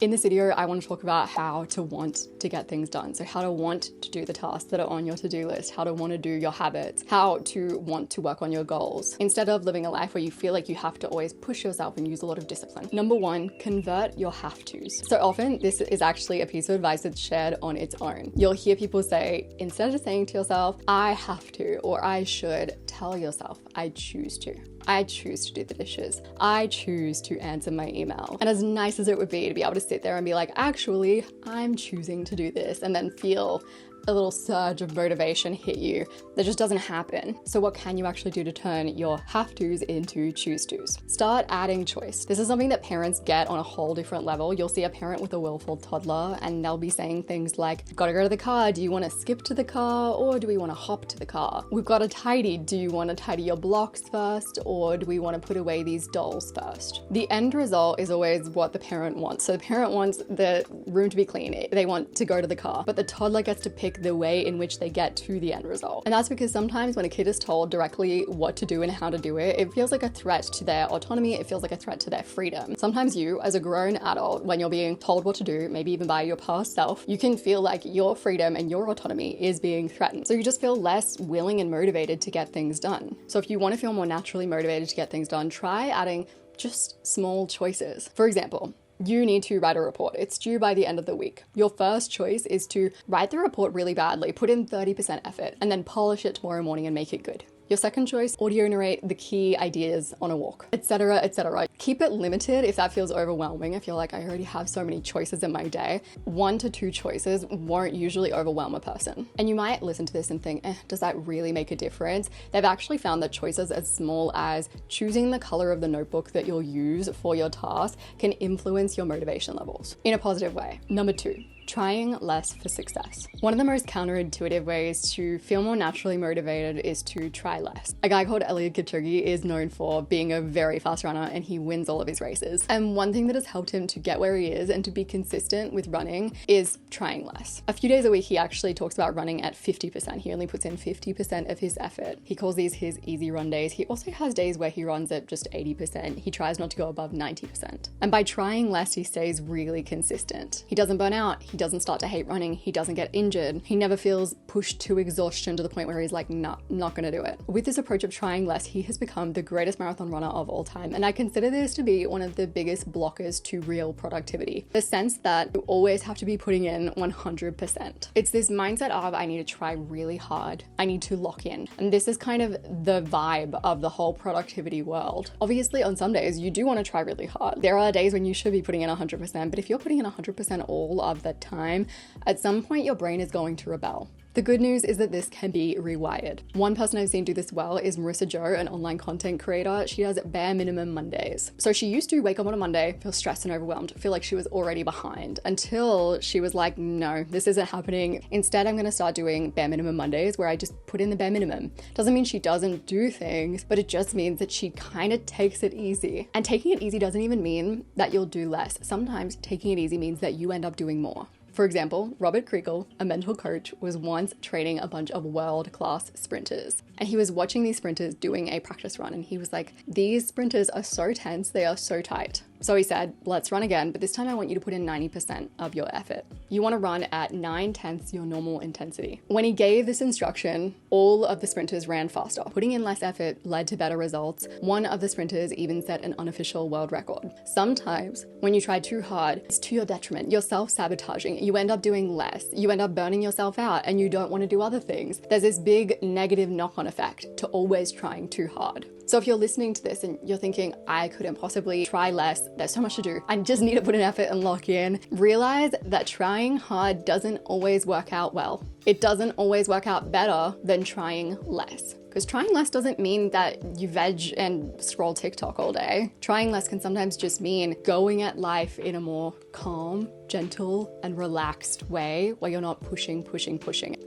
In this video, I want to talk about how to want to get things done. So how to want to do the tasks that are on your to-do list, how to want to do your habits, how to want to work on your goals, instead of living a life where you feel like you have to always push yourself and use a lot of discipline. Number one, convert your have-tos. So often this is actually a piece of advice that's shared on its own. You'll hear people say, instead of saying to yourself, I have to, or I should, tell yourself, I choose to. I choose to do the dishes. I choose to answer my email. And as nice as it would be to be able to sit there and be like, actually, I'm choosing to do this, and then feel a little surge of motivation hit you, that just doesn't happen. So what can you actually do to turn your have-tos into choose-tos? Start adding choice. This is something that parents get on a whole different level. You'll see a parent with a willful toddler and they'll be saying things like, gotta go to the car, do you want to skip to the car or do we want to hop to the car? We've got to tidy, do you want to tidy your blocks first or do we want to put away these dolls first? The end result is always what the parent wants. So the parent wants the room to be clean, they want to go to the car, but the toddler gets to pick the way in which they get to the end result. And that's because sometimes when a kid is told directly what to do and how to do it, it feels like a threat to their autonomy, it feels like a threat to their freedom. Sometimes you, as a grown adult, when you're being told what to do, maybe even by your past self, you can feel like your freedom and your autonomy is being threatened. So you just feel less willing and motivated to get things done. So if you want to feel more naturally motivated to get things done, try adding just small choices. For example, you need to write a report. It's due by the end of the week. Your first choice is to write the report really badly, put in 30% effort, and then polish it tomorrow morning and make it good. Your second choice, audio narrate the key ideas on a walk, etc., etc. Keep it limited if that feels overwhelming. If you're like, I already have so many choices in my day, 1 to 2 choices won't usually overwhelm a person. And you might listen to this and think, does that really make a difference? They've actually found that choices as small as choosing the color of the notebook that you'll use for your task can influence your motivation levels in a positive way. Number 2. Trying less for success. One of the most counterintuitive ways to feel more naturally motivated is to try less. A guy called Eliud Kipchoge is known for being a very fast runner and he wins all of his races. And one thing that has helped him to get where he is and to be consistent with running is trying less. A few days a week, he actually talks about running at 50%. He only puts in 50% of his effort. He calls these his easy run days. He also has days where he runs at just 80%. He tries not to go above 90%. And by trying less, he stays really consistent. He doesn't burn out. He doesn't start to hate running. He doesn't get injured. He never feels pushed to exhaustion to the point where he's like, nah, not gonna do it. With this approach of trying less, he has become the greatest marathon runner of all time. And I consider this to be one of the biggest blockers to real productivity. The sense that you always have to be putting in 100%. It's this mindset of, I need to try really hard. I need to lock in. And this is kind of the vibe of the whole productivity world. Obviously, on some days, you do want to try really hard. There are days when you should be putting in 100%, but if you're putting in 100% all of the time, at some point your brain is going to rebel. The good news is that this can be rewired. One person I've seen do this well is Marissa Joe, an online content creator. She does bare minimum Mondays. So she used to wake up on a Monday, feel stressed and overwhelmed, feel like she was already behind, until she was like, no, this isn't happening. Instead, I'm gonna start doing bare minimum Mondays where I just put in the bare minimum. Doesn't mean she doesn't do things, but it just means that she kind of takes it easy. And taking it easy doesn't even mean that you'll do less. Sometimes taking it easy means that you end up doing more. For example, Robert Kriegel, a mental coach, was once training a bunch of world-class sprinters. And he was watching these sprinters doing a practice run and he was like, these sprinters are so tense, they are so tight. So he said, let's run again, but this time I want you to put in 90% of your effort. You want to run at 9/10 your normal intensity. When he gave this instruction, all of the sprinters ran faster. Putting in less effort led to better results. One of the sprinters even set an unofficial world record. Sometimes when you try too hard, it's to your detriment. You're self-sabotaging. You end up doing less. You end up burning yourself out and you don't want to do other things. There's this big negative knock-on effect to always trying too hard. So if you're listening to this and you're thinking, I couldn't possibly try less, there's so much to do, I just need to put in effort and lock in, realize that trying hard doesn't always work out well. It doesn't always work out better than trying less. Because trying less doesn't mean that you veg and scroll TikTok all day. Trying less can sometimes just mean going at life in a more calm, gentle, and relaxed way where you're not pushing.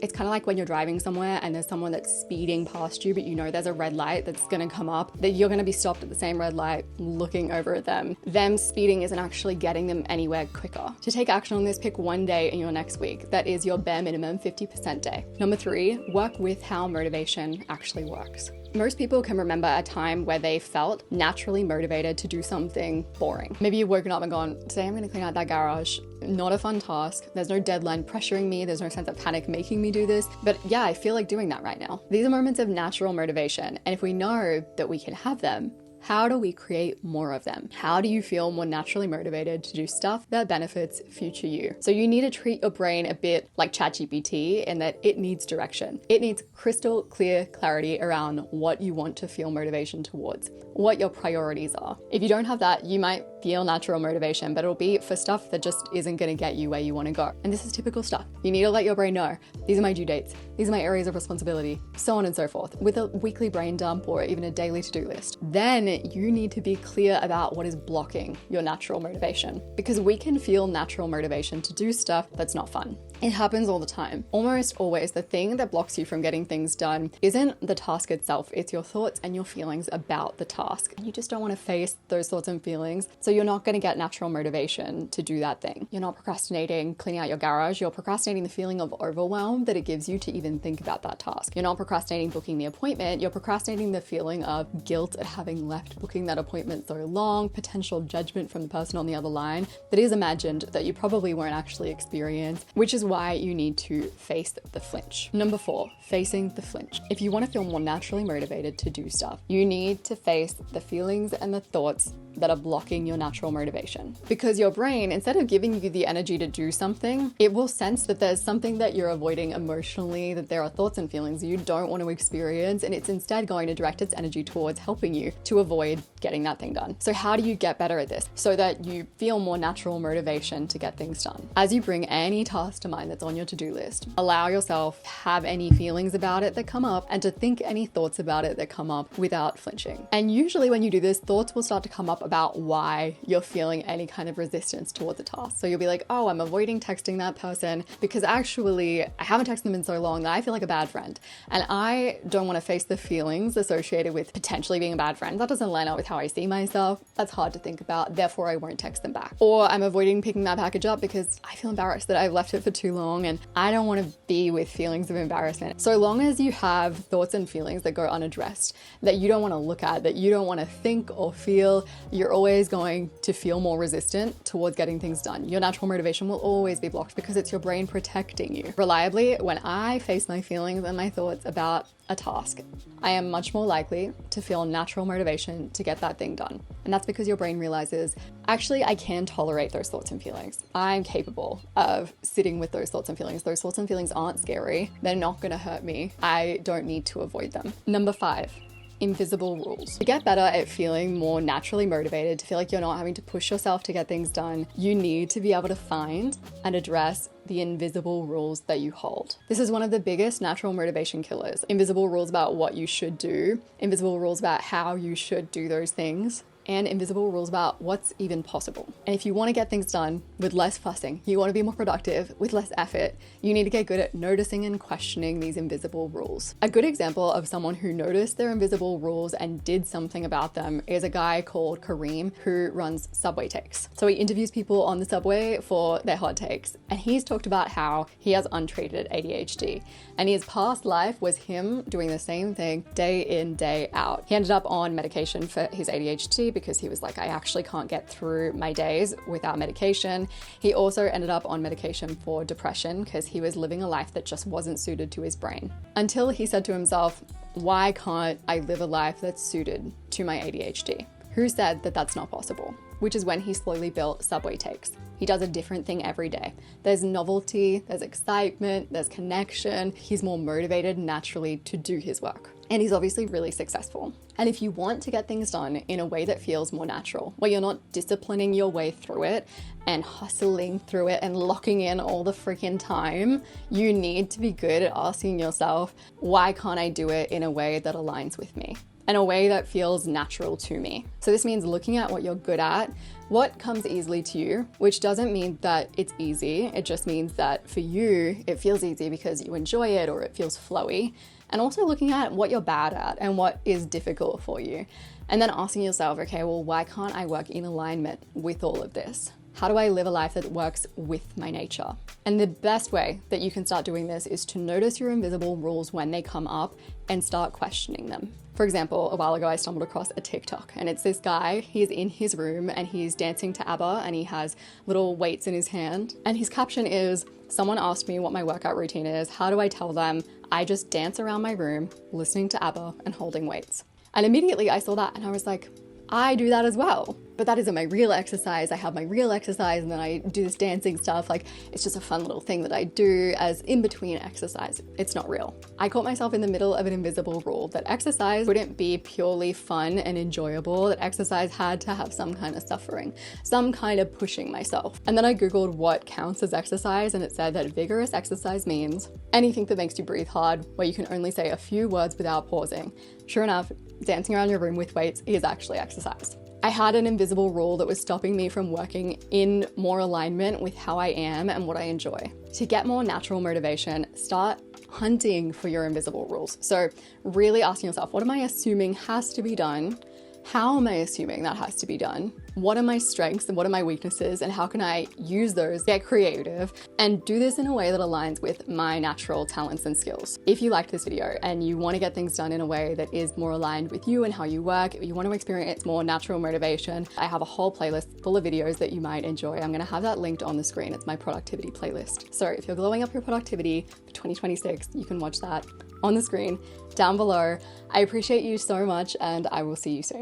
It's kind of like when you're driving somewhere and there's someone that's speeding past you, but you know there's a red light that's gonna come up, that you're gonna be stopped at the same red light looking over at them. Them speeding isn't actually getting them anywhere quicker. To take action on this, pick one day in your next week that is your bare minimum 50% 50% day. Number 3, work with how motivation actually works. Most people can remember a time where they felt naturally motivated to do something boring. Maybe you've woken up and gone, today I'm going to clean out that garage. Not a fun task. There's no deadline pressuring me. There's no sense of panic making me do this. But yeah, I feel like doing that right now. These are moments of natural motivation. And if we know that we can have them, how do we create more of them? How do you feel more naturally motivated to do stuff that benefits future you? So you need to treat your brain a bit like ChatGPT in that it needs direction. It needs crystal clear clarity around what you want to feel motivation towards, what your priorities are. If you don't have that, you might feel natural motivation, but it'll be for stuff that just isn't going to get you where you want to go. And this is typical stuff. You need to let your brain know, these are my due dates, these are my areas of responsibility, so on and so forth, with a weekly brain dump or even a daily to-do list. Then you need to be clear about what is blocking your natural motivation, because we can feel natural motivation to do stuff that's not fun. It happens all the time. Almost always the thing that blocks you from getting things done isn't the task itself, it's your thoughts and your feelings about the task. You just don't want to face those thoughts and feelings, so you're not going to get natural motivation to do that thing. You're not procrastinating cleaning out your garage, you're procrastinating the feeling of overwhelm that it gives you to even think about that task. You're not procrastinating booking the appointment, you're procrastinating the feeling of guilt at having left booking that appointment so long, potential judgment from the person on the other line that is imagined that you probably won't actually experience, which is why you need to face the flinch. Number 4, facing the flinch. If you want to feel more naturally motivated to do stuff, you need to face the feelings and the thoughts that are blocking your natural motivation. Because your brain, instead of giving you the energy to do something, it will sense that there's something that you're avoiding emotionally, that there are thoughts and feelings you don't want to experience, and it's instead going to direct its energy towards helping you to avoid getting that thing done. So how do you get better at this so that you feel more natural motivation to get things done? As you bring any task to mind that's on your to-do list, allow yourself to have any feelings about it that come up and to think any thoughts about it that come up without flinching. And usually when you do this, thoughts will start to come up about why you're feeling any kind of resistance towards a task. So you'll be like, oh, I'm avoiding texting that person because actually I haven't texted them in so long that I feel like a bad friend. And I don't want to face the feelings associated with potentially being a bad friend. That doesn't line up with how I see myself. That's hard to think about. Therefore, I won't text them back. Or I'm avoiding picking that package up because I feel embarrassed that I've left it for too long and I don't want to be with feelings of embarrassment. So long as you have thoughts and feelings that go unaddressed, that you don't want to look at, that you don't want to think or feel, you're always going to feel more resistant towards getting things done. Your natural motivation will always be blocked because it's your brain protecting you. Reliably, when I face my feelings and my thoughts about a task, I am much more likely to feel natural motivation to get that thing done. And that's because your brain realizes, actually, I can tolerate those thoughts and feelings. I'm capable of sitting with those thoughts and feelings. Those thoughts and feelings aren't scary. They're not going to hurt me. I don't need to avoid them. Number 5. Invisible rules. To get better at feeling more naturally motivated, to feel like you're not having to push yourself to get things done, you need to be able to find and address the invisible rules that you hold. This is one of the biggest natural motivation killers. Invisible rules about what you should do, invisible rules about how you should do those things, and invisible rules about what's even possible. And if you want to get things done with less fussing, you want to be more productive with less effort, you need to get good at noticing and questioning these invisible rules. A good example of someone who noticed their invisible rules and did something about them is a guy called Kareem who runs Subway Takes. So he interviews people on the subway for their hot takes, and he's talked about how he has untreated ADHD, and his past life was him doing the same thing day in, day out. He ended up on medication for his ADHD because he was like, I actually can't get through my days without medication. He also ended up on medication for depression because he was living a life that just wasn't suited to his brain. Until he said to himself, why can't I live a life that's suited to my ADHD? Who said that that's not possible? Which is when he slowly built Subway Takes. He does a different thing every day. There's novelty, there's excitement, there's connection. He's more motivated naturally to do his work. And he's obviously really successful. And if you want to get things done in a way that feels more natural, where you're not disciplining your way through it and hustling through it and locking in all the freaking time, you need to be good at asking yourself, why can't I do it in a way that aligns with me? In a way that feels natural to me. So this means looking at what you're good at, what comes easily to you, which doesn't mean that it's easy. It just means that for you, it feels easy because you enjoy it or it feels flowy. And also looking at what you're bad at and what is difficult for you. And then asking yourself, okay, well, why can't I work in alignment with all of this? How do I live a life that works with my nature? And the best way that you can start doing this is to notice your invisible rules when they come up and start questioning them. For example, a while ago I stumbled across a TikTok, and it's this guy, he's in his room and he's dancing to ABBA, and he has little weights in his hand. And his caption is, "Someone asked me what my workout routine is. How do I tell them? I just dance around my room, listening to ABBA and holding weights." And immediately I saw that and I was like, I do that as well. But that isn't my real exercise. I have my real exercise and then I do this dancing stuff. Like, it's just a fun little thing that I do as in between exercise. It's not real. I caught myself in the middle of an invisible rule that exercise wouldn't be purely fun and enjoyable, that exercise had to have some kind of suffering, some kind of pushing myself. And then I Googled what counts as exercise, and it said that vigorous exercise means anything that makes you breathe hard, where you can only say a few words without pausing. Sure enough, dancing around your room with weights is actually exercise. I had an invisible rule that was stopping me from working in more alignment with how I am and what I enjoy. To get more natural motivation, start hunting for your invisible rules. So really asking yourself, what am I assuming has to be done? How am I assuming that has to be done? What are my strengths and what are my weaknesses, and how can I use those, get creative, and do this in a way that aligns with my natural talents and skills? If you liked this video and you want to get things done in a way that is more aligned with you and how you work, if you want to experience more natural motivation, I have a whole playlist full of videos that you might enjoy. I'm going to have that linked on the screen. It's my productivity playlist. So if you're glowing up your productivity for 2026, you can watch that on the screen down below. I appreciate you so much, and I will see you soon.